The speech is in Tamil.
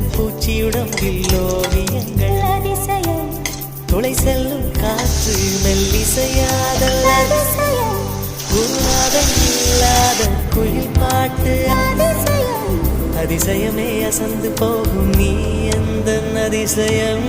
பூச்சியுடம்பில் ஓவியங்கள் அதிசயம் துளை செல்லும் காற்று மெல்லிசையாதல் அதிசயம் குருநாதன் இல்லாத குயில் பாட்டு அதிசயம் அதிசயமே அசந்து போகும் நீ எந்த அதிசயம்